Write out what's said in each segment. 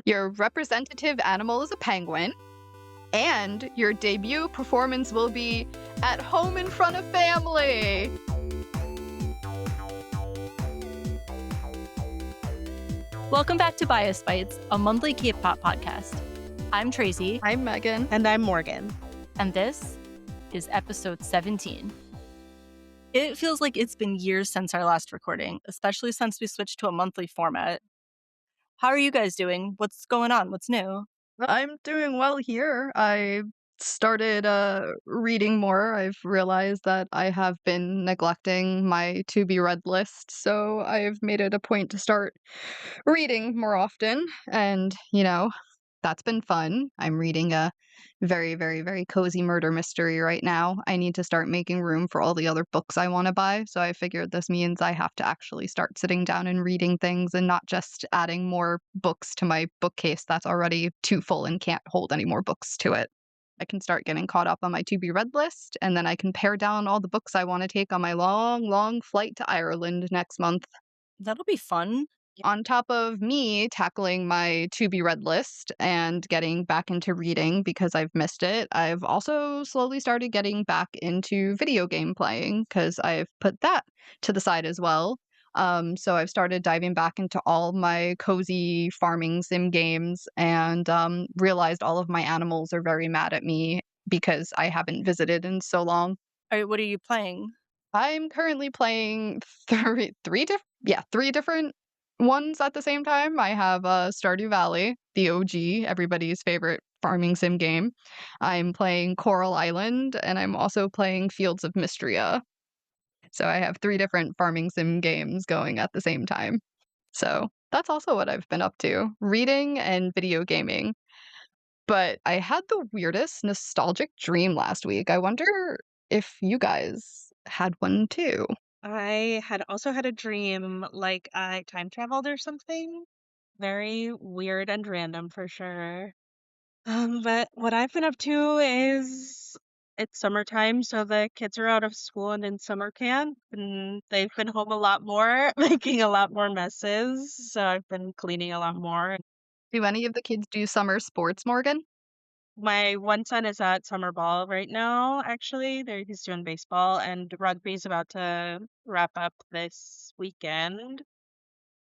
Your representative animal is a penguin, and your debut performance will be at home in front of family. Welcome back to Bias Bites, a monthly K-pop podcast. I'm Tracy. I'm Megan. And I'm Morgan. And this is episode 17. It feels like it's been years since our last recording, especially since we switched to a monthly format. How are you guys doing? What's going on? What's new? I'm doing well here. I started reading more. I've realized that I have been neglecting my to be read list, so I've made it a point to start reading more often, and that's been fun. I'm reading a very, very, very cozy murder mystery right now. I need to start making room for all the other books I want to buy, so I figured this means I have to actually start sitting down and reading things and not just adding more books to my bookcase that's already too full and can't hold any more books to it. I can start getting caught up on my to be read list, and then I can pare down all the books I want to take on my long, long flight to Ireland next month. That'll be fun. On top of me tackling my to be read list and getting back into reading because I've missed it, I've also slowly started getting back into video game playing because I've put that to the side as well. So I've started diving back into all my cozy farming sim games and realized all of my animals are very mad at me because I haven't visited in so long. All right, what are you playing? I'm currently playing three different ones at the same time. I have Stardew Valley, the OG, everybody's favorite farming sim game. I'm playing Coral Island, and I'm also playing Fields of Mystria. So I have 3 different farming sim games going at the same time. So that's also what I've been up to, reading and video gaming. But I had the weirdest nostalgic dream last week. I wonder if you guys had one too. I had also had a dream like I time traveled or something. Very weird and random for sure. But what I've been up to is it's summertime, so the kids are out of school and in summer camp, and they've been home a lot more, making a lot more messes. So I've been cleaning a lot more. Do any of the kids do summer sports, Morgan? My one son is at summer ball right now, actually. He's doing baseball, and rugby's about to wrap up this weekend.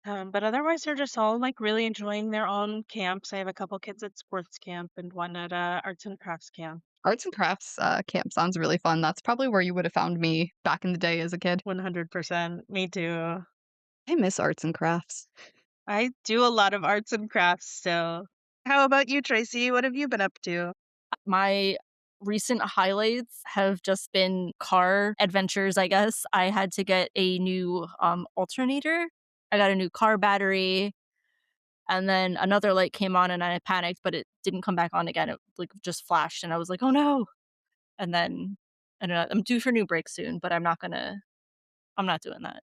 But otherwise, they're just all like really enjoying their own camps. I have a couple kids at sports camp and one at arts and crafts camp. Arts and crafts camp sounds really fun. That's probably where you would have found me back in the day as a kid. 100%. Me too. I miss arts and crafts. I do a lot of arts and crafts still. How about you, Tracy? What have you been up to? My recent highlights have just been car adventures, I guess. I had to get a new alternator. I got a new car battery. And then another light came on and I panicked, but it didn't come back on again. It like just flashed and I was like, oh no. And then I don't know, I'm due for new brakes soon, but I'm not doing that.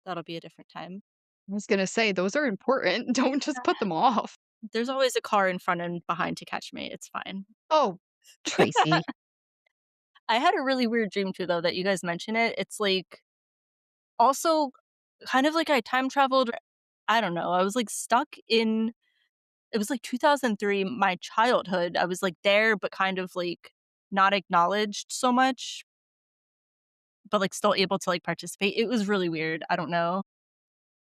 That'll be a different time. I was going to say, those are important. Don't just put them off. There's always a car in front and behind to catch me. It's fine. Oh, Tracy. I had a really weird dream too, though, that you guys mention it. It's like also kind of like I time traveled. I don't know. I was like stuck in, it was like 2003, my childhood. I was like there, but kind of like not acknowledged so much, but like still able to like participate. It was really weird. I don't know.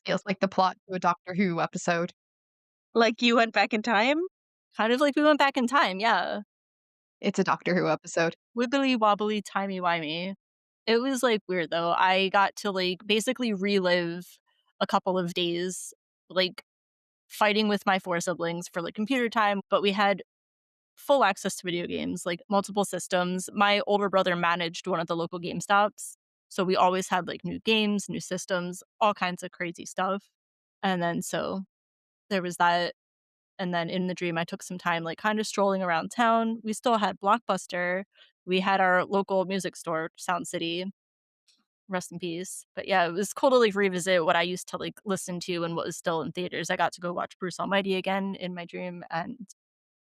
Feels like the plot to a Doctor Who episode. Like you went back in time? Kind of like we went back in time. Yeah. It's a Doctor Who episode. Wibbly wobbly, timey-wimey. It was, like, weird, though. I got to, like, basically relive a couple of days, like, fighting with my 4 siblings for, like, computer time, but we had full access to video games, like, multiple systems. My older brother managed one of the local GameStops, so we always had, like, new games, new systems, all kinds of crazy stuff, and then so there was that. And then in the dream, I took some time, like, kind of strolling around town. We still had Blockbuster. We had our local music store, Sound City. Rest in peace. But yeah, it was cool to, like, revisit what I used to, like, listen to and what was still in theaters. I got to go watch Bruce Almighty again in my dream, and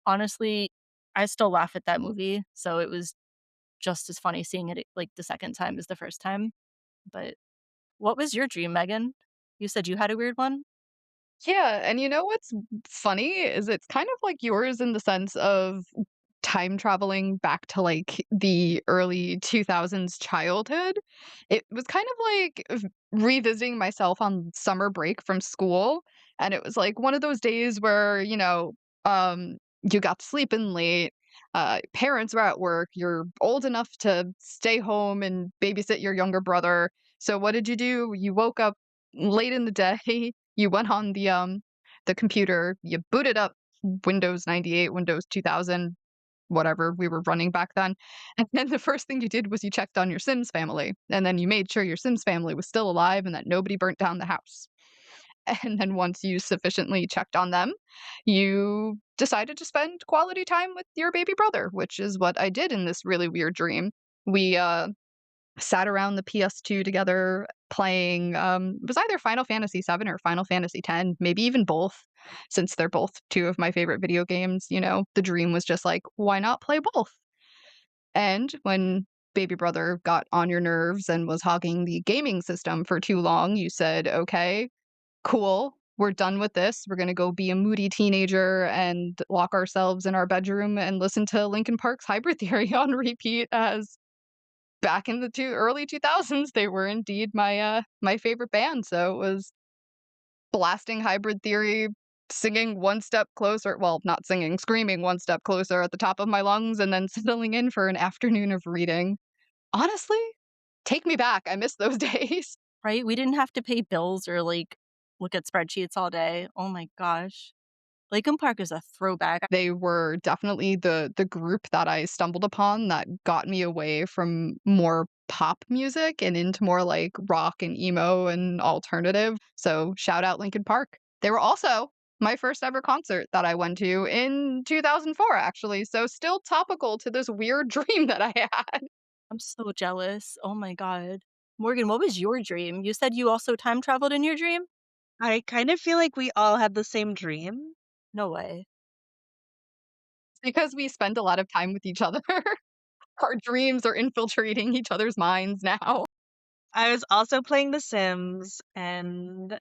honestly, I still laugh at that movie, so it was just as funny seeing it, like, the second time as the first time. But what was your dream, Megan? You said you had a weird one? Yeah, and you know what's funny is it's kind of like yours in the sense of time traveling back to like the early 2000s childhood. It was kind of like revisiting myself on summer break from school, and it was like one of those days where, you got to sleep in late, parents were at work, you're old enough to stay home and babysit your younger brother. So what did you do? You woke up late in the day, you went on the computer, you booted up Windows 98, Windows 2000, whatever we were running back then. And then the first thing you did was you checked on your Sims family, and then you made sure your Sims family was still alive and that nobody burnt down the house. And then once you sufficiently checked on them, you decided to spend quality time with your baby brother, which is what I did in this really weird dream. We sat around the PS2 together playing, it was either Final Fantasy 7 or Final Fantasy 10, maybe even both, since they're both two of my favorite video games. The dream was just like, why not play both? And when baby brother got on your nerves and was hogging the gaming system for too long, you said, okay, cool. We're done with this. We're going to go be a moody teenager and lock ourselves in our bedroom and listen to Linkin Park's Hybrid Theory on repeat, as back in the early 2000s, they were indeed my favorite band. So it was blasting Hybrid Theory, singing One Step Closer, well, not singing, screaming One Step Closer at the top of my lungs, and then settling in for an afternoon of reading. Honestly, take me back. I miss those days. Right? We didn't have to pay bills or, like, look at spreadsheets all day. Oh my gosh. Lincoln Park is a throwback. They were definitely the group that I stumbled upon that got me away from more pop music and into more like rock and emo and alternative. So shout out Linkin Park. They were also my first ever concert that I went to in 2004, actually. So still topical to this weird dream that I had. I'm so jealous. Oh my god. Morgan, what was your dream? You said you also time traveled in your dream? I kind of feel like we all had the same dream. No way. Because we spend a lot of time with each other. Our dreams are infiltrating each other's minds now. I was also playing The Sims and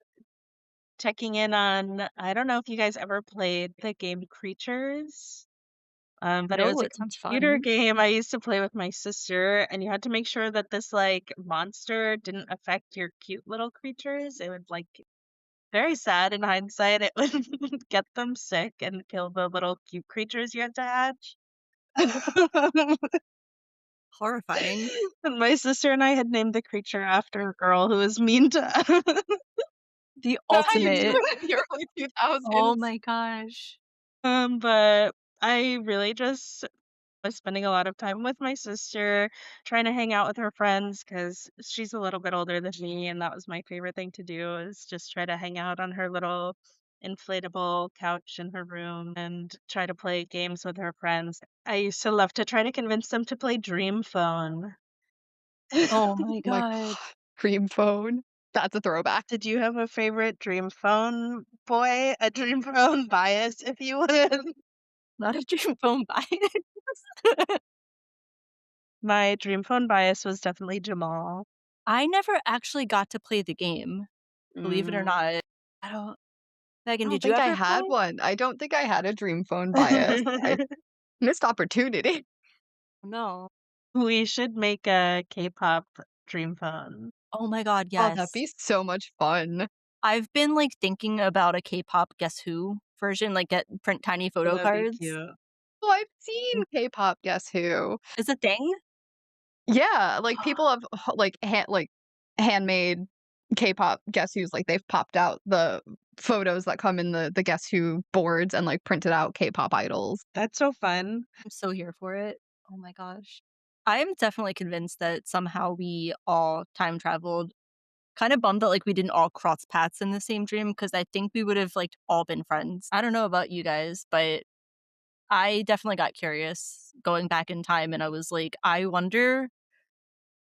checking in on, I don't know if you guys ever played the game Creatures. But it No, was a it sounds computer fun. game I used to play with my sister, and you had to make sure that this like monster didn't affect your cute little creatures. It would like very sad in hindsight. It would get them sick and kill the little cute creatures you had to hatch. Horrifying. And my sister and I had named the creature after a girl who was mean to us. The You do ultimate. it in the early Oh 2000s. my gosh. But I really just was spending a lot of time with my sister, trying to hang out with her friends because she's a little bit older than me, and that was my favorite thing to do is just try to hang out on her little inflatable couch in her room and try to play games with her friends. I used to love to try to convince them to play Dream Phone. Oh my Oh my god. god, cream phone. That's a throwback. Did you have a favorite Dream Phone boy? A Dream Phone bias, if you would? Not a dream phone bias. My Dream Phone bias was definitely Jamal. I never actually got to play the game, believe it or Mm. not. I don't I Megan, don't did you think I ever had play? one. I don't think I had a dream phone bias. I missed opportunity. No. We should make a K-pop Dream Phone. Oh my god, Oh, that'd yes. be so much fun. I've been, like, thinking about a K-pop Guess Who version, like, get print tiny Oh, photo that'd be cards. cute. Oh, I've seen K-pop Guess Who. Is a thing? Yeah, like people have like handmade K-pop Guess Who's, like they've popped out the photos that come in the Guess Who boards and like printed out K-pop idols. That's so fun. I'm so here for it. Oh my gosh. I'm definitely convinced that somehow we all time traveled. Kinda bummed that, like, we didn't all cross paths in the same dream because I think we would have, like, all been friends. I don't know about you guys, but I definitely got curious going back in time, and I was like, "I wonder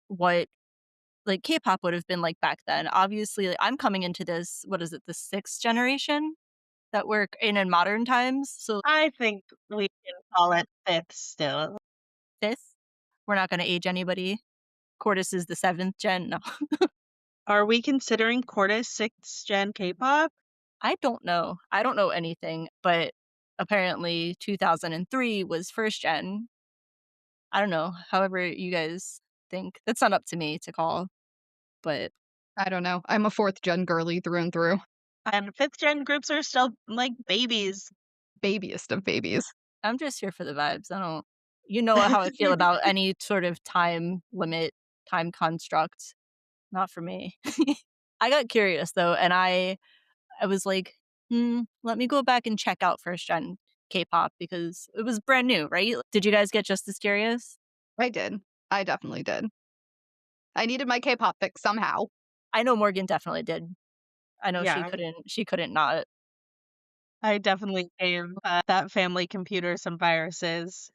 what, like, K-pop would have been like back then." Obviously, like, I'm coming into this, what is it, the 6th generation that we're in modern times, so I think we can call it fifth still. 5th? We're not gonna age anybody. Cordis is the 7th gen? No. Are we considering Quartus 6th gen K-pop? I don't know. I don't know anything, but apparently 2003 was first gen. I don't know, however you guys think. That's not up to me to call, but I don't know. I'm a 4th gen girly through and through. And fifth gen groups are still like babies. Babiest of babies. I'm just here for the vibes. I don't you know how I feel about any sort of time limit, time construct. Not for me. I got curious though, and I was like, let me go back and check out first gen K-pop because it was brand new, right? Did you guys get just as curious? I did. I definitely did. I needed my K-pop fix somehow. I know Morgan definitely did. I know Yeah, she couldn't not. I definitely gave that family computer some viruses.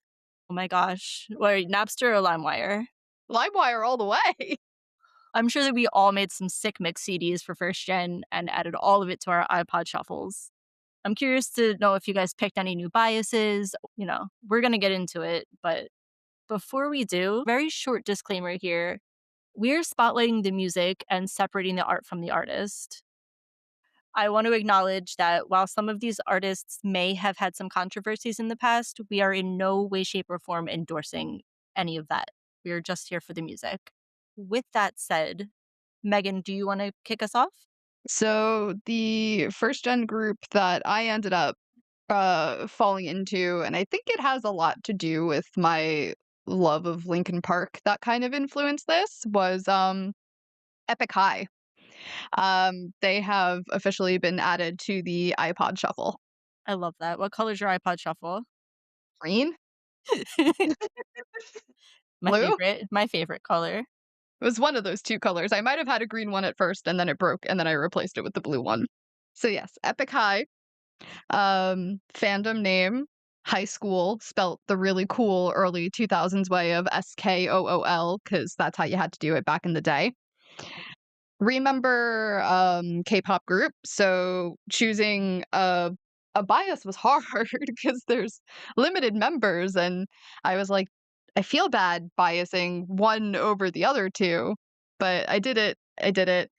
Oh my gosh. Wait, Napster or LimeWire? LimeWire all the way. I'm sure that we all made some sick mix CDs for first gen and added all of it to our iPod shuffles. I'm curious to know if you guys picked any new biases. We're going to get into it, but before we do, very short disclaimer here. We're spotlighting the music and separating the art from the artist. I want to acknowledge that while some of these artists may have had some controversies in the past, we are in no way, shape, or form endorsing any of that. We are just here for the music. With that said, Megan, do you want to kick us off? So the first gen group that I ended up falling into, and I think it has a lot to do with my love of Linkin Park that kind of influenced this, was Epik High. They have officially been added to the iPod Shuffle. I love that. What color's your iPod shuffle? Green? My Blue? favorite. My favorite color. It was one of those 2 colors. I might have had a green one at first, and then it broke, and then I replaced it with the blue one. So yes, Epik High. Fandom name, high school, spelt the really cool early 2000s way of SKOOL, because that's how you had to do it back in the day. Remember K-pop group, so choosing a bias was hard because there's limited members, and I was like, I feel bad biasing one over the other two, but I did it. I did it.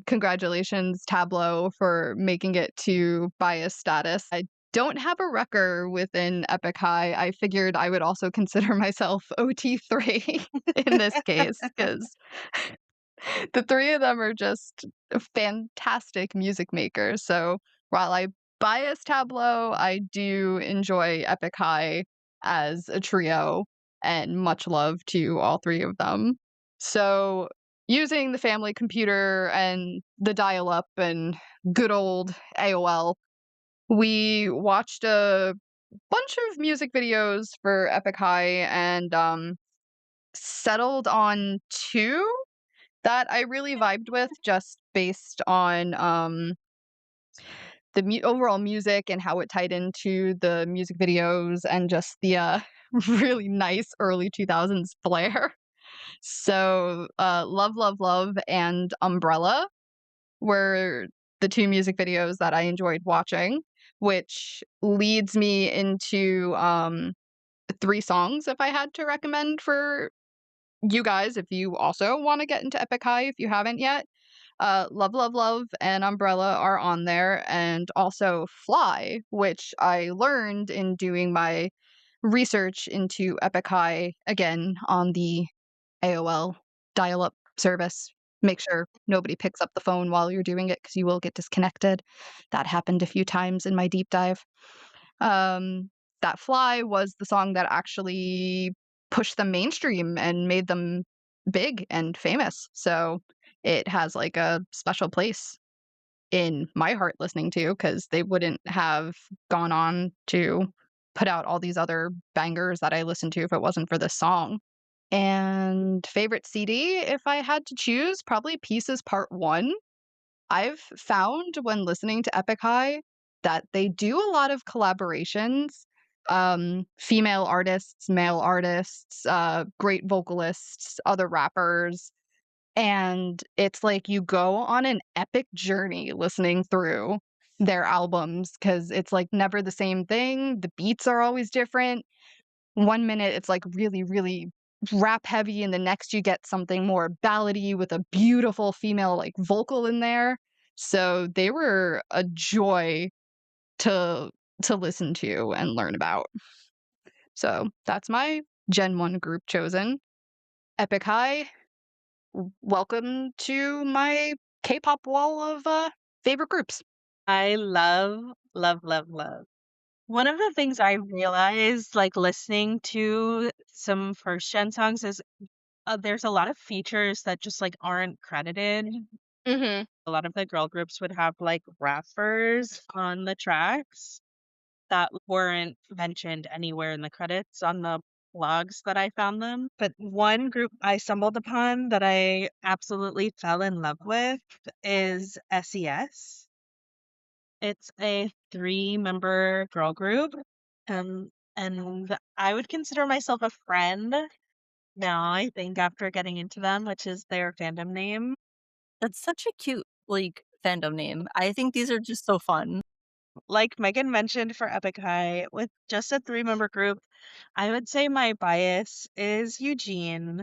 Congratulations, Tableau, for making it to bias status. I don't have a wrecker within Epic High. I figured I would also consider myself OT3 in this case because the 3 of them are just fantastic music makers. So while I bias Tableau, I do enjoy Epic High as a trio, and much love to all 3 of them. So using the family computer and the dial-up and good old AOL, we watched a bunch of music videos for Epic High and settled on 2 that I really vibed with just based on, the overall music and how it tied into the music videos and just the, really nice early 2000s flair. So, Love, Love, Love and Umbrella were the 2 music videos that I enjoyed watching, which leads me into, 3 songs if I had to recommend for you guys if you also wanna get into Epic High if you haven't yet. Love, Love, Love, and Umbrella are on there, and also Fly, which I learned in doing my research into Epic High, again, on the AOL dial-up service. Make sure nobody picks up the phone while you're doing it because you will get disconnected. That happened a few times in my deep dive. Um, that Fly was the song that actually pushed them mainstream and made them big and famous. So it has like a special place in my heart listening to because they wouldn't have gone on to put out all these other bangers that I listened to if it wasn't for this song. And favorite CD, if I had to choose, probably Pieces Part 1. I've found when listening to Epic High that they do a lot of collaborations, female artists, male artists, great vocalists, other rappers, and it's like you go on an epic journey listening through their albums because it's like never the same thing. The beats are always different. One minute it's like really, really rap heavy, and the next you get something more ballady with a beautiful female like vocal in there. So they were a joy to listen to and learn about. So that's my Gen 1 group chosen. Epik High, welcome to my K-pop wall of favorite groups. I love, love, love, love. One of the things I realized, like listening to some first gen songs, is there's a lot of features that just like aren't credited. Hmm. A lot of the girl groups would have like rappers on the tracks that weren't mentioned anywhere in the credits on the blogs that I found them. But one group I stumbled upon that I absolutely fell in love with is S.E.S. It's a three-member girl group. And I would consider myself a friend now, I think, after getting into them, which is their fandom name. That's such a cute, like, fandom name. I think these are just so fun. Like Megan mentioned for Epic High, with just a three-member group, I would say my bias is Eugene,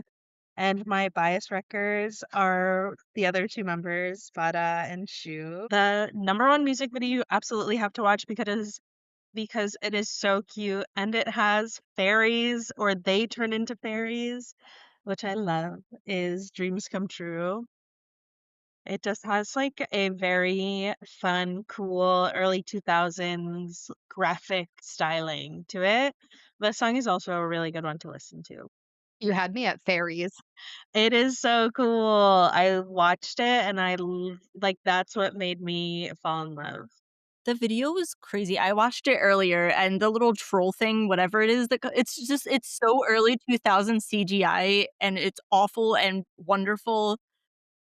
and my bias wreckers are the other two members, Bada and Shu. The number one music video you absolutely have to watch because it is so cute and it has fairies or they turn into fairies, which I love, is Dreams Come True. It just has like a very fun, cool early 2000s graphic styling to it. The song is also a really good one to listen to. You had me at fairies. It is so cool. I watched it and like that's what made me fall in love. The video was crazy. I watched it earlier, and the little troll thing, whatever it is, it's so early 2000 CGI, and it's awful and wonderful.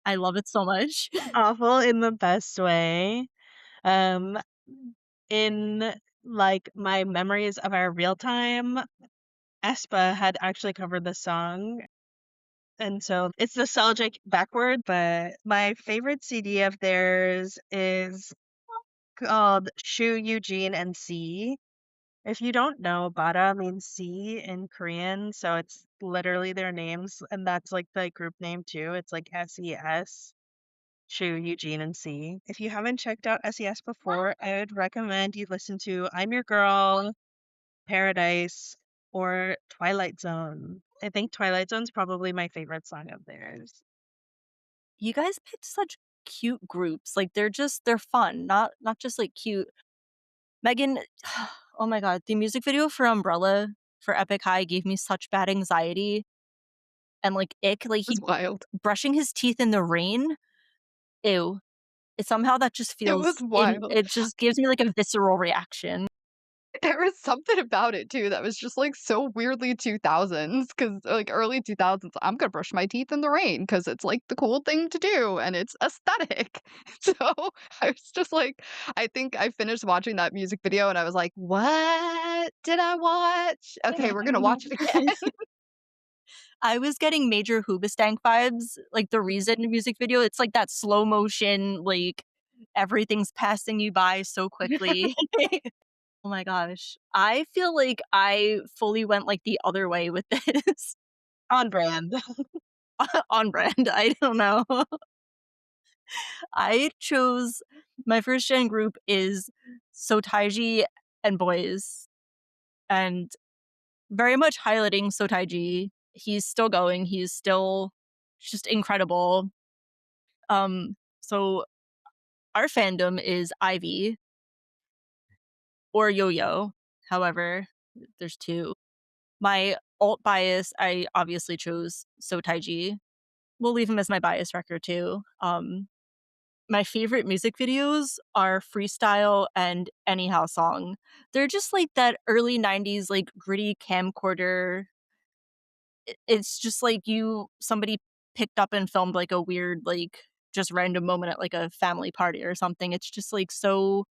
I love it so much. Awful in the best way. Um, in like my memories of our real time, Espa had actually covered the song. And so it's nostalgic backward, but my favorite CD of theirs is called Shu, Eugene, and C. If you don't know, Bada means C in Korean, so it's literally their names, and that's like the group name too. It's like SES, Shu, Eugene, and C. If you haven't checked out SES before, I would recommend you listen to I'm Your Girl, Paradise, or Twilight Zone. I think Twilight Zone's probably my favorite song of theirs. You guys picked such cute groups. Like, they're fun, not just, like, cute. Megan, oh my god, the music video for Umbrella for Epic High gave me such bad anxiety and, like, ick. Like, It was he wild. brushing his teeth in the rain, ew. It somehow that just It was feels in wild. it just gives me, like, a visceral reaction. There was something about it too that was just, like, so weirdly 2000s, because like, early 2000s, I'm gonna brush my teeth in the rain because it's, like, the cool thing to do, and it's aesthetic. So, I was just like I think I finished watching that music video, and I was like, "What did I watch? Okay, we're gonna watch it again." I was getting major Hoobastank vibes, like, the Reason music video, it's like that slow motion, like, everything's passing you by so quickly. Oh my gosh. I feel like I fully went, like, the other way with this. On brand. On brand, I don't know. I chose my first gen group is Seo Taiji and Boys, and very much highlighting Seo Taiji. He's still going, he's still just incredible. So our fandom is Ivy or Yo-Yo, however, there's 2. My alt bias, I obviously chose Seo Taiji. We'll leave him as my bias wrecker too. My favorite music videos are Freestyle and Anyhow Song. They're just like that early 90s, like, gritty camcorder. It's just like somebody picked up and filmed, like, a weird, like, just random moment at, like, a family party or something. It's just, like, so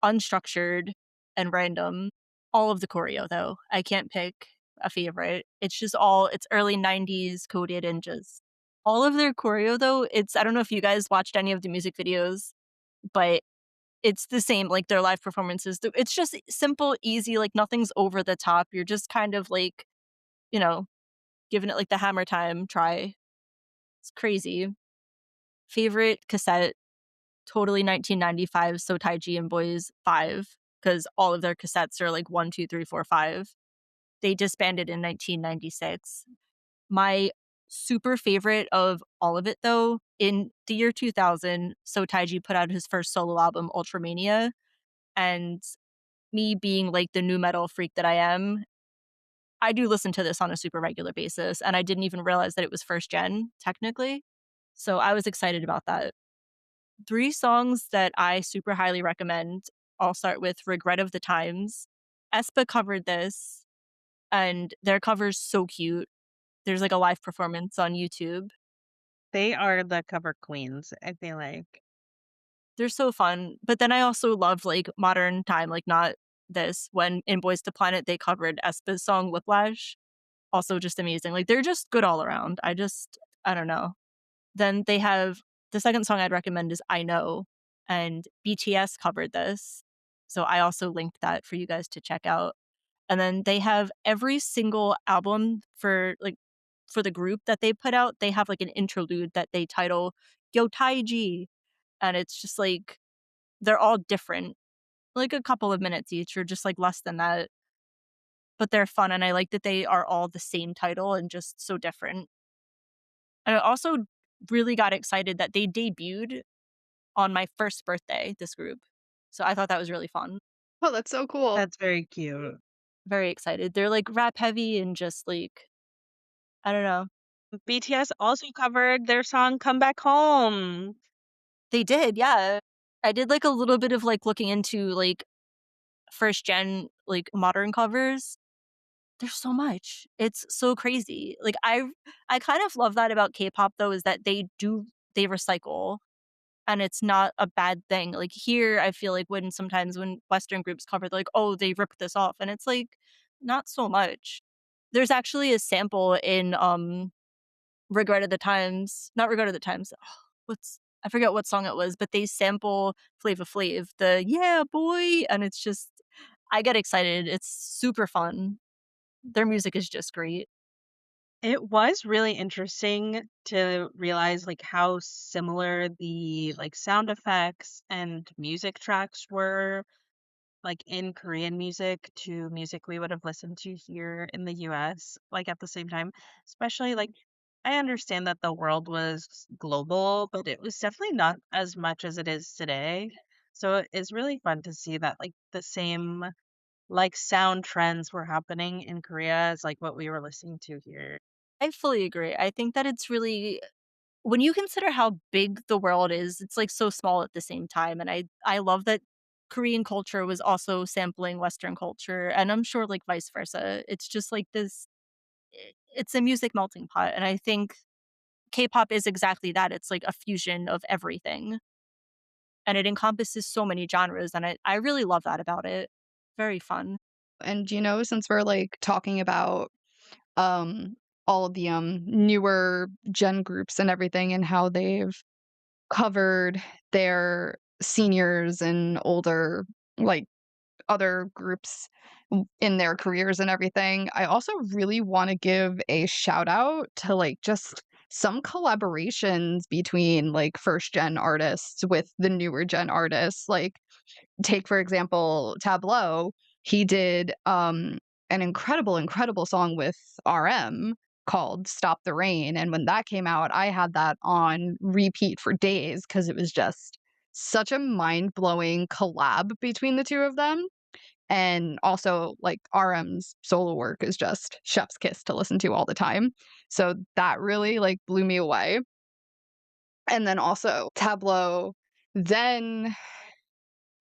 unstructured and random. All of the choreo, though. I can't pick a favorite. It's early 90s coded and just all of their choreo, though, I don't know if you guys watched any of the music videos, but it's the same, like, their live performances. It's just simple, easy, like, nothing's over the top. You're just kind of, like, you know, giving it, like, the hammer time try. It's crazy. Favorite cassette? totally 1995 Seo Taiji and Boys 5 because all of their cassettes are like 1, 2, 3, 4, 5. They disbanded in 1996. My super favorite of all of it, though, in the year 2000, Seo Taiji put out his first solo album, Ultramania, and me being like the new metal freak that I am, I do listen to this on a super regular basis, and I didn't even realize that it was first gen, technically. So I was excited about that. 3 songs that I super highly recommend. I'll start with Regret of the Times. aespa covered this, and their cover's so cute. There's, like, a live performance on YouTube. They are the cover queens, I feel like. They're so fun, but then I also love, like, modern time, like, not this, when in Boys to Planet, they covered aespa's song Whiplash, also just amazing. Like, they're just good all around. I don't know. Then they have the second song I'd recommend is I Know, and BTS covered this, so I also linked that for you guys to check out. And then they have every single album for the group that they put out, they have, like, an interlude that they title Yo Taiji, and it's just, like they're all different, like, a couple of minutes each or just, like, less than that, but they're fun, and I like that they are all the same title and just so different. And I also really got excited that they debuted on my first birthday, this group. So I thought that was really fun. Oh, that's so cool. That's very cute. Very excited. They're, like, rap heavy and just, like I don't know. BTS also covered their song Come Back Home. They did, yeah. I did, like, a little bit of, like, looking into, like, first gen, like, modern covers. There's so much. It's so crazy. Like, I kind of love that about K-pop, though, is that they recycle, and it's not a bad thing. Like, here, I feel like when Western groups cover, they're like, "Oh, they ripped this off," and it's like, not so much. There's actually a sample in, Regret of the Times not Regret of the Times, what's I forget what song it was, but they sample Flava Flav, the "Yeah, boy," and it's just I get excited, it's super fun. Their music is just great. It was really interesting to realize like how similar the like sound effects and music tracks were like in Korean music to music we would have listened to here in the US like at the same time. Especially like I understand that the world was global, but it was definitely not as much as it is today. So it's really fun to see that like the same like sound trends were happening in Korea as like what we were listening to here. I fully agree. I think that it's really when you consider how big the world is, it's, like, so small at the same time, and I love that Korean culture was also sampling Western culture, and I'm sure, like, vice versa. It's just, like, it's a music melting pot, and I think K-pop is exactly that. It's, like, a fusion of everything, and it encompasses so many genres, and I really love that about it. Very fun. And, since we're, like, talking about, um, all of the, newer gen groups and everything and how they've covered their seniors and older, like, other groups in their careers and everything, I also really wanna give a shout out to, like, just some collaborations between, like, first gen artists with the newer gen artists, like, take for example Tableau. He did an incredible song with RM called Stop the Rain, and when that came out I had that on repeat for days because it was just such a mind-blowing collab between the two of them. And also like RM's solo work is just chef's kiss to listen to all the time, so that really like blew me away. And then also Tableau then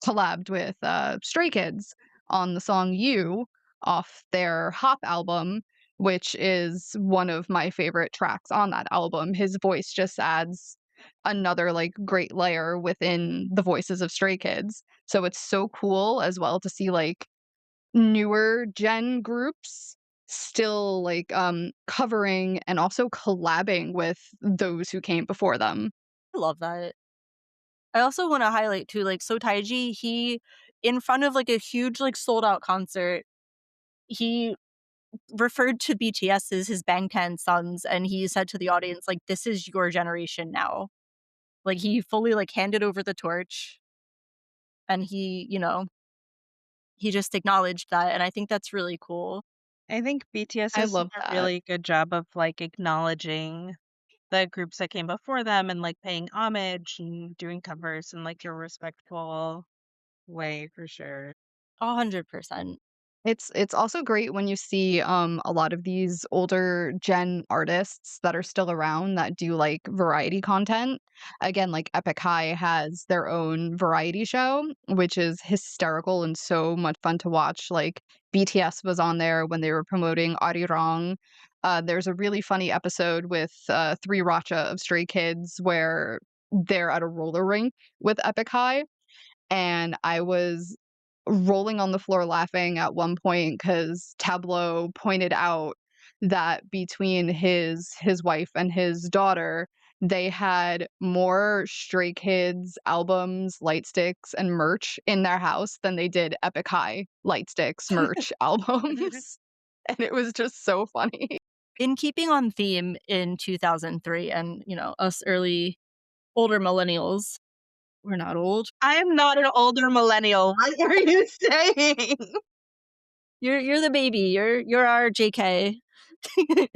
collabed with, Stray Kids on the song "You" off their Hop album, which is one of my favorite tracks on that album. His voice just adds another, like, great layer within the voices of Stray Kids. So it's so cool as well to see, like, newer gen groups still, like, covering and also collabing with those who came before them. I love that. I also wanna highlight too, like, So Taiji, he in front of, like, a huge, like, sold out concert, he referred to BTS as his Bangtan sons, and he said to the audience, like, "This is your generation now." Like, he fully, like, handed over the torch, and he just acknowledged that, and I think that's really cool. I think BTS I has done love a that. really good job of like acknowledging the groups that came before them and like paying homage and doing covers in like a respectful way for sure. 100%. It's also great when you see, a lot of these older gen artists that are still around that do, like, variety content. Again, like, Epik High has their own variety show, which is hysterical and so much fun to watch, like, BTS was on there when they were promoting Arirang. There's a really funny episode with, 3 Racha of Stray Kids where they're at a roller rink with Epik High, and I was rolling on the floor laughing at one point because Tableau pointed out that between his wife and his daughter, they had more Stray Kids albums, light sticks, and merch in their house than they did Epic High light sticks, merch, albums, and it was just so funny. In keeping on theme in 2003 and, us older millennials, we're not old. I am not an older millennial. What are you saying? You're the baby. You're our JK. Yay!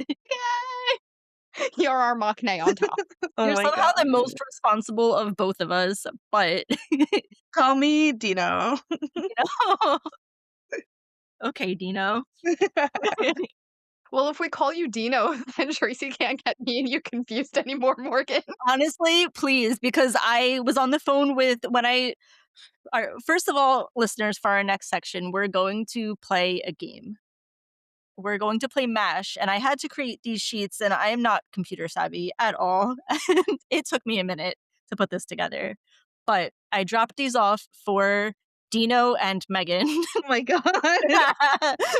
You're our maknae on top. Oh You're my somehow the god. most responsible of both of us, but Call me Dino. know. Okay, Dino. Well, if we call you Dino, then Tracy can't get me and you confused anymore, Morgan. Honestly, please, because I was on the phone with when I first of all, listeners, for our next section, we're going to play a game. We're going to play MASH, and I had to create these sheets, and I am not computer savvy at all. And it took me a minute to put this together. But I dropped these off for Dino and Megan, Oh my god.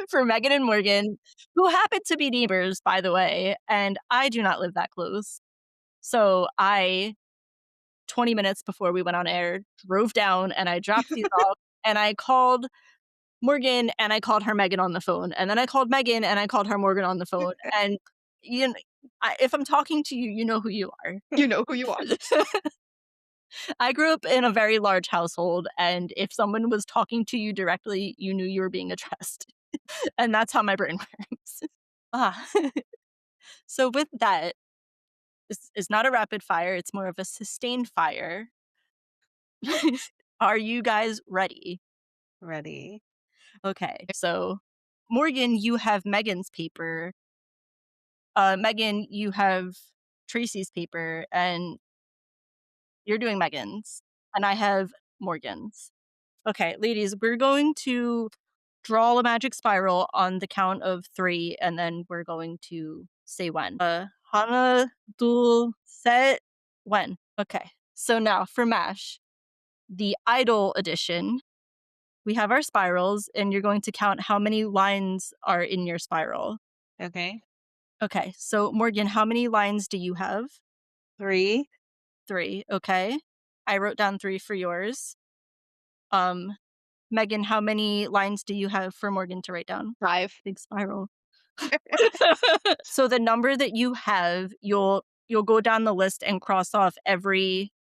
for Megan and Morgan, who happen to be neighbors, by the way, and I do not live that close. So 20 minutes before we went on air, drove down and I dropped these off and I called Morgan and I called her Megan on the phone. And then I called Megan and I called her Morgan on the phone. And you know, if I'm talking to you, you know who you are. You know who you are. I grew up in a very large household, and if someone was talking to you directly, you knew you were being addressed. And that's how my brain works. Ah. So with that, this is not a rapid fire, it's more of a sustained fire. Are you guys ready? Ready. Okay, so Morgan, you have Megan's paper. Megan, you have Tracy's paper, and you're doing Megan's, and I have Morgan's. Okay, ladies, we're going to draw a magic spiral on the count of 3, and then we're going to say when. Hana, dul, set, when. Okay, so now for MASH, the Idol edition. We have our spirals, and you're going to count how many lines are in your spiral. Okay. Okay, so Morgan, how many lines do you have? 3. 3, okay. I wrote down 3 for yours. Megan, how many lines do you have for Morgan to write down? 5. Big spiral. So the number that you have, you'll go down the list and cross off every,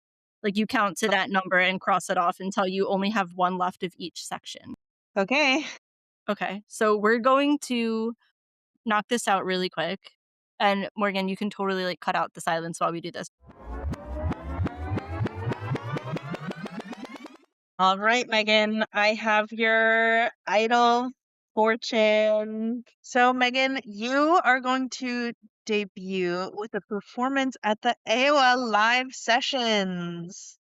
like, you count to that number and cross it off until you only have 1 left of each section. Okay. Okay, so we're going to knock this out really quick. And Morgan, you can totally like cut out the silence while we do this. All right, Megan. I have your idol fortune. So, Megan, you are going to debut with a performance at the AOL live sessions.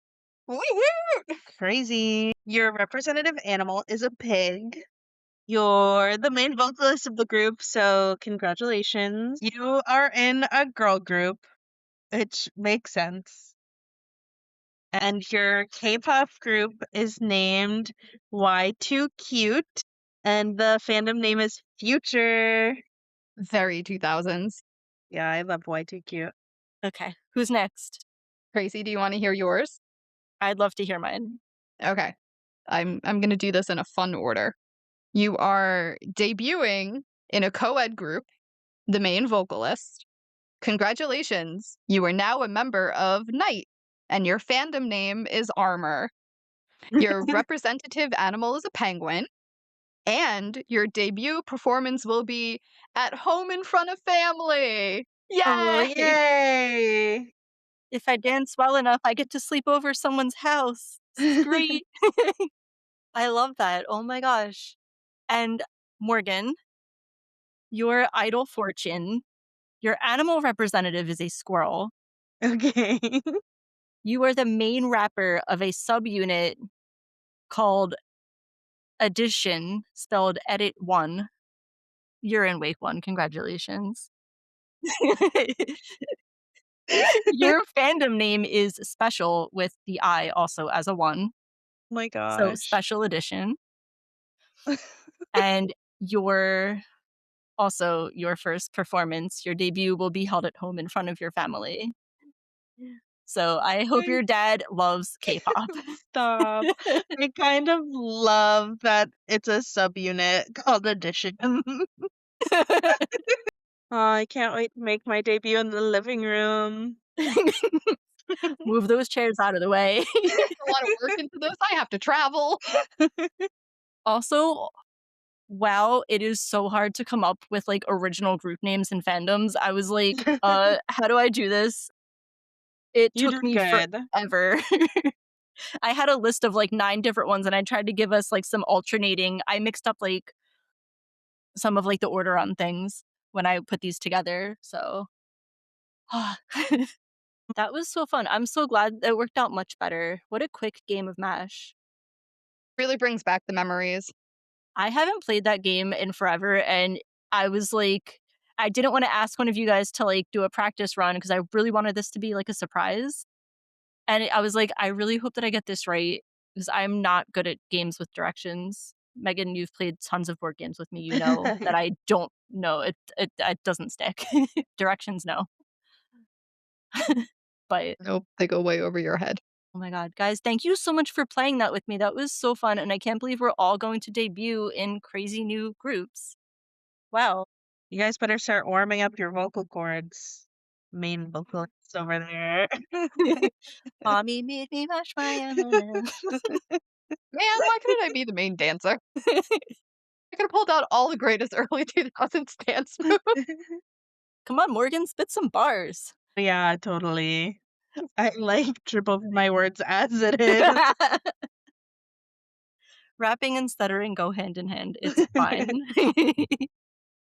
Woo-woo! Crazy. Your representative animal is a pig. You're the main vocalist of the group, so congratulations. You are in a girl group, which makes sense. And your K-pop group is named Y2K, and the fandom name is Future. Very 2000s. Yeah, I love Y2K. Okay, who's next? Tracy, do you wanna hear yours? I'd love to hear mine. Okay. I'm gonna do this in a fun order. You are debuting in a co-ed group, the main vocalist. Congratulations, you are now a member of Night. and your fandom name is Armor. Your representative animal is a penguin, and your debut performance will be at home in front of family. Oh, Yay! yay! If I dance well enough, I get to sleep over someone's house. This is great. I love that. Oh my gosh. And Morgan, your idol fortune, your animal representative is a squirrel. Okay. You are the main rapper of a subunit called Addition, spelled Edit 1. You're in Wake 1. Congratulations. Your fandom name is Special with the I also as a 1. My So gosh. Special Edition. And your also your first performance, your debut will be held at home in front of your family. So I hope I your dad loves K-pop. Stop. I kind of love that it's a subunit called Addition. Oh, I can't wait to make my debut in the living room. Move those chairs out of the way. A lot of work into this. I have to travel. Also, wow, it is so hard to come up with, like, original group names and fandoms. I was like, how do I do this?" It You took did me good. forever. I had a list of, like, 9 different ones, and I tried to give us, like, some alternating I mixed up, like, some of, like, the order on things when I put these together, so that was so fun. I'm so glad it worked out much better. What a quick game of MASH. Really brings back the memories. I haven't played that game in forever, and I was like I didn't wanna ask one of you guys to, like, do a practice run because I really wanted this to be, like, a surprise, and I was like, "I really hope that I get this right because 'cause I'm not good at games with directions." Megan, you've played tons of board games with me, you know that I don't know. It doesn't stick. Directions, no. But, Nope, they go way over your head. oh my god, guys, thank you so much for playing that with me. That was so fun, and I can't believe we're all going to debut in crazy new groups. Wow. You guys better start warming up your vocal cords. Main vocalists over there. Mommy made me wash my own. Man, why couldn't I be the main dancer? I could have pulled out all the greatest early 2000s dance moves. Come on, Morgan, spit some bars. Yeah, totally. I like trip over my words as it is. Rapping and stuttering go hand in hand. It's fine.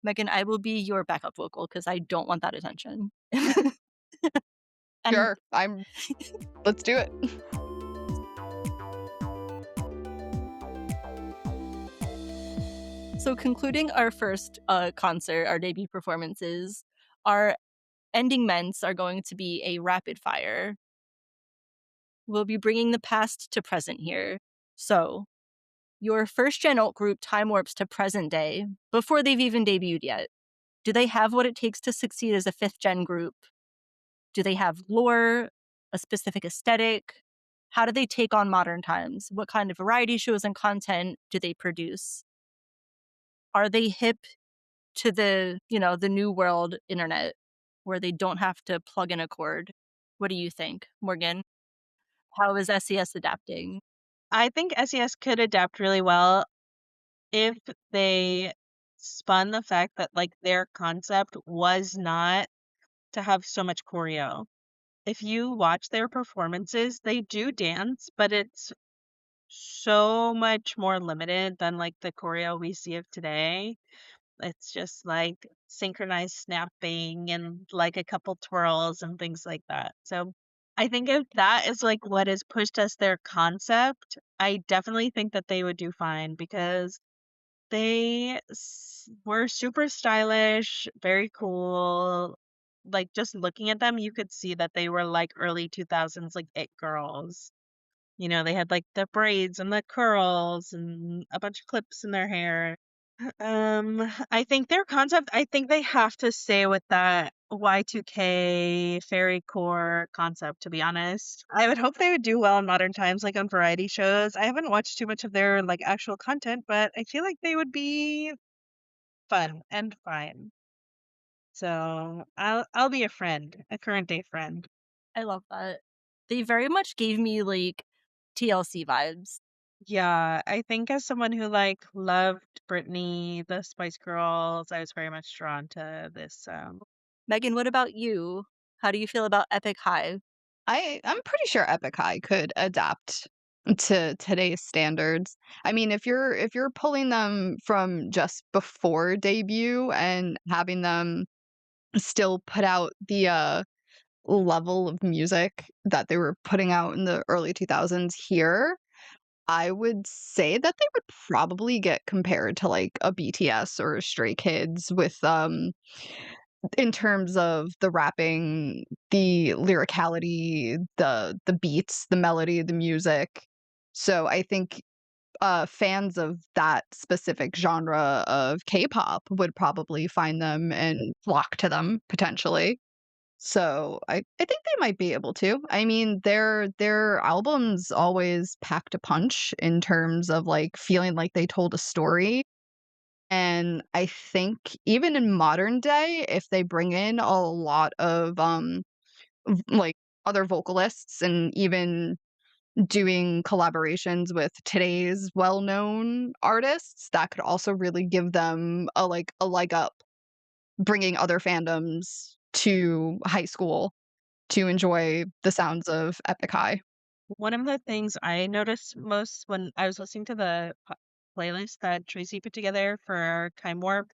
Megan, I will be your backup vocal because I don't want that attention. And Sure, let's do it. so, concluding our first concert, our debut performances, our ending ments are going to be a rapid fire. We'll be bringing the past to present here. So, your first gen alt group time warps to present day before they've even debuted yet. Do they have what it takes to succeed as a fifth gen group? Do they have lore, a specific aesthetic? How do they take on modern times? What kind of variety shows and content do they produce? Are they hip to the new world internet where they don't have to plug in a cord? What do you think, Morgan? How is S.E.S adapting? I think S.E.S could adapt really well if they spun the fact that like their concept was not to have so much choreo. If you watch their performances, they do dance, but it's so much more limited than like the choreo we see of today. It's just like synchronized snapping and like a couple twirls and things like that. So I think if that is like what has pushed us their concept, I definitely think that they would do fine because were super stylish, very cool. Like just looking at them, you could see that they were like early 2000s, like it girls. You know, they had like the braids and the curls and a bunch of clips in their hair. I think their concept, I think they have to stay with that Y2K fairy core concept, to be honest. I would hope they would do well in modern times, like on variety shows. I haven't watched too much of their like actual content, but I feel like they would be fun and fine. So I'll be a friend, a current day friend. I love that. They very much gave me, like, TLC vibes. Yeah, I think as someone who like loved Britney, the Spice Girls, I was very much drawn to this. Megan, what about you? How do you feel about Epic High? I'm pretty sure Epik High could adapt to today's standards. I mean, if you're pulling them from just before debut and having them still put out the level of music that they were putting out in the early 2000s here, I would say that they would probably get compared to like a BTS or a Stray Kids with in terms of the rapping, the lyricality, the beats, the melody, the music. So I think fans of that specific genre of K-pop would probably find them and flock to them potentially. So I think they might be able to. I mean, their albums always packed a punch in terms of like feeling like they told a story. And I think even in modern day, if they bring in a lot of like other vocalists and even doing collaborations with today's well-known artists, that could also really give them a leg up, bringing other fandoms to high school to enjoy the sounds of Epic High. One of the things I noticed most when I was listening to the playlist that Tracy put together for Time Warp,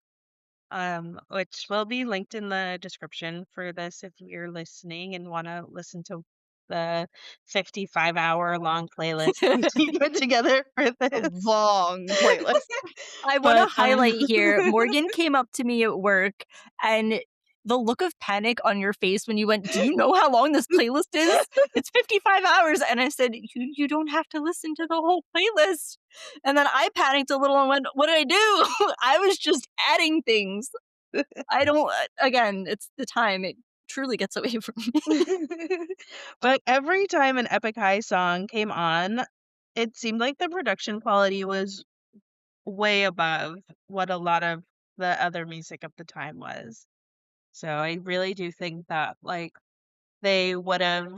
which will be linked in the description for this if you're listening and want to listen to the 55-hour long playlist Tracy put together for A this. long playlist. I wanna But highlight here, Morgan came up to me at work, and the look of panic on your face when you went, "Do you know how long this playlist is? It's 55 hours." And I said, You don't have to listen to the whole playlist." And then I panicked a little and went, "What did I do?" I was just adding things. I don't again, it's the time, it truly gets away from me. but every time an Epic High song came on, it seemed like the production quality was way above what a lot of the other music of the time was. So I really do think that like they would have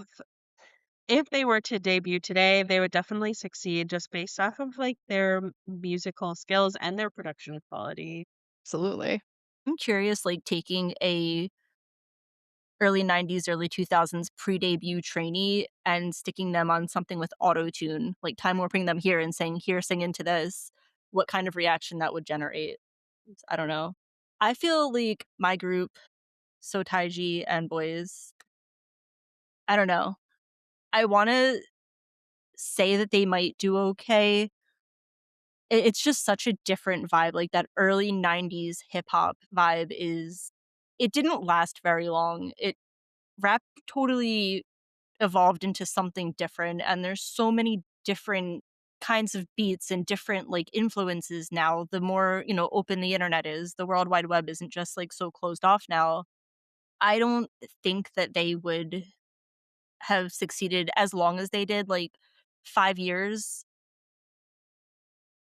if they were to debut today, they would definitely succeed just based off of like their musical skills and their production quality. Absolutely. I'm curious, like, taking a early 90s, early 2000s pre-debut trainee and sticking them on something with auto-tune, like time warping them here and saying, "Here, sing into this," what kind of reaction that would generate. I don't know. I feel like my group, So Taiji and Boys, I don't know. I wanna say that they might do okay. It's just such a different vibe, like, that early 90s hip hop vibe is it didn't last very long. It rap totally evolved into something different, and there's so many different kinds of beats and different like influences now. The more open the internet is, the world wide web isn't just like so closed off now. I don't think that they would have succeeded as long as they did. Like 5 years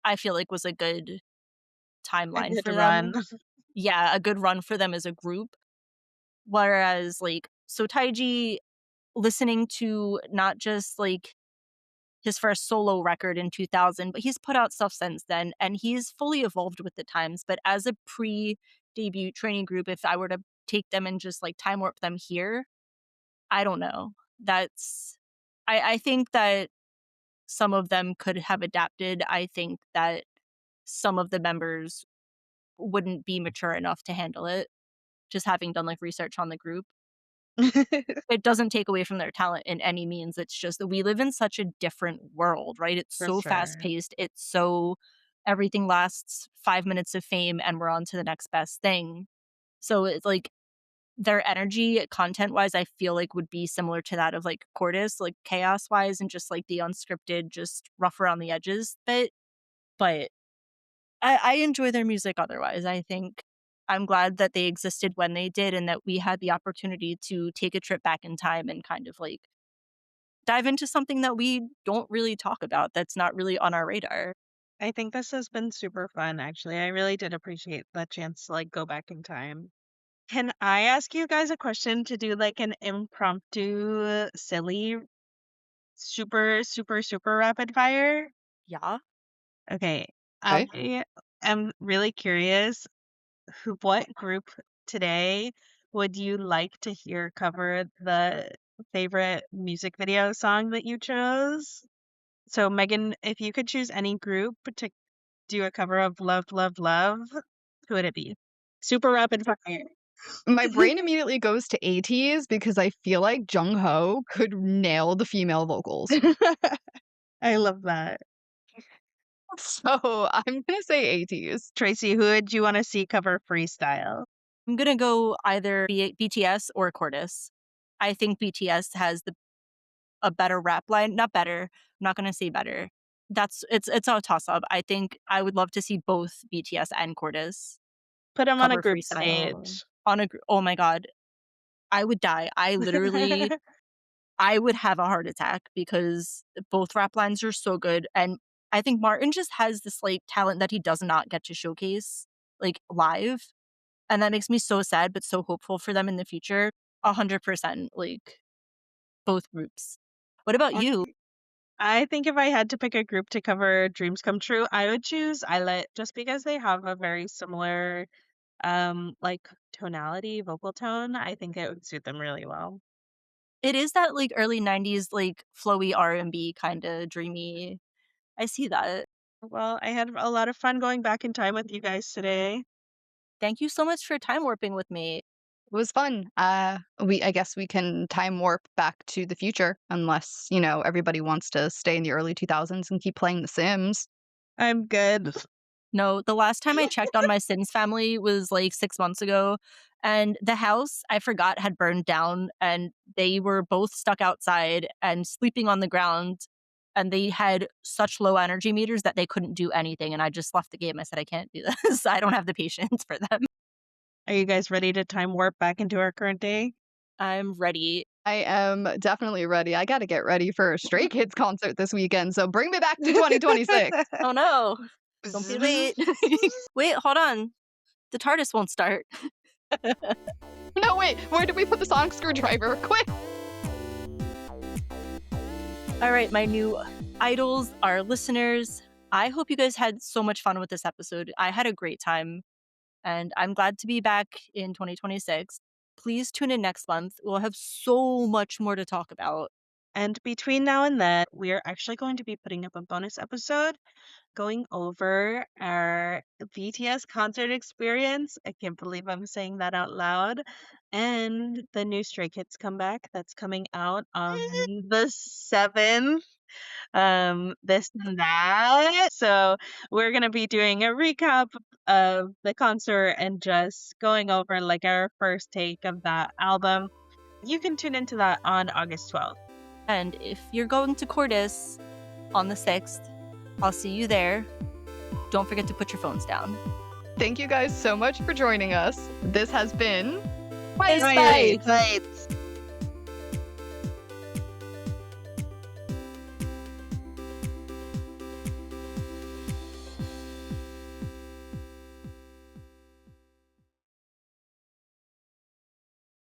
I feel like was a good A timeline good for run. them. Yeah, a good run for them as a group. Whereas like so Taiji, listening to not just like his first solo record in 2000, but he's put out stuff since then and he's fully evolved with the times. But as a pre debut training group, if I were to take them and just like time warp them here, I don't know. I think that some of them could have adapted. I think that some of the members wouldn't be mature enough to handle it, just having done like research on the group. It doesn't take away from their talent in any means. It's just that we live in such a different world, right? It's For so fast sure. paced. It's so everything lasts 5 minutes of fame and we're on to the next best thing. So it's like their energy content wise, I feel like would be similar to that of like Cordis, like chaos wise and just like the unscripted, just rough around the edges bit. But I enjoy their music otherwise. I think I'm glad that they existed when they did and that we had the opportunity to take a trip back in time and kind of like dive into something that we don't really talk about that's not really on our radar. I think this has been super fun, actually. I really did appreciate the chance to like go back in time. Can I ask you guys a question to do like an impromptu silly super, super, super rapid fire? Yeah. Okay. Okay. I am really curious what group today would you like to hear cover the favorite music video song that you chose? So, Megan, if you could choose any group to do a cover of Love, Love, Love, who would it be? Super rapid fire. My brain immediately goes to 80s because I feel like Jung Ho could nail the female vocals. I love that. So I'm gonna say 80s. Tracy, who would you want to see cover Freestyle? I'm gonna go either BTS or Cordis. I think BTS has a better rap line. Not better. I'm not gonna say better. It's a toss up. I think I would love to see both BTS and Cordis Put them on a cover group freestyle stage. on a. Oh my god, I would die. I would have a heart attack because both rap lines are so good, and I think Martin just has this like talent that he does not get to showcase like live, and that makes me so sad, but so hopeful for them in the future. 100%, like both groups. What about you? I think if I had to pick a group to cover Dreams Come True, I would choose Islet just because they have a very similar like tonality, vocal tone. I think it would suit them really well. It is that like early 90s like flowy R&B kind of dreamy. I see that. Well, I had a lot of fun going back in time with you guys today. Thank you so much for time warping with me. It was fun. I guess we can time warp back to the future unless, everybody wants to stay in the early 2000s and keep playing The Sims. I'm good. No, the last time I checked on my Sims family was like 6 months ago, and the house, I forgot, had burned down, and they were both stuck outside and sleeping on the ground, and they had such low energy meters that they couldn't do anything, and I just left the game. I said, "I can't do this. I don't have the patience for them." Are you guys ready to time warp back into our current day? I'm ready. I am definitely ready. I got to get ready for a Stray Kids concert this weekend, so bring me back to 2026. Oh no, don't be late. Wait, hold on. The TARDIS won't start. No, wait, where did we put the sonic screwdriver? Quick! All right, my new idols, our listeners. I hope you guys had so much fun with this episode. I had a great time, and I'm glad to be back in 2026. Please tune in next month. We'll have so much more to talk about. And between now and then, we are actually going to be putting up a bonus episode going over our BTS concert experience. I can't believe I'm saying that out loud. And the new Stray Kids comeback that's coming out on the 7th. This and that. So we're gonna be doing a recap of the concert and just going over like our first take of that album. You can tune into that on August 12th. And if you're going to Cordis on the 6th, I'll see you there. Don't forget to put your phones down. Thank you guys so much for joining us. This has been Bites. Bites.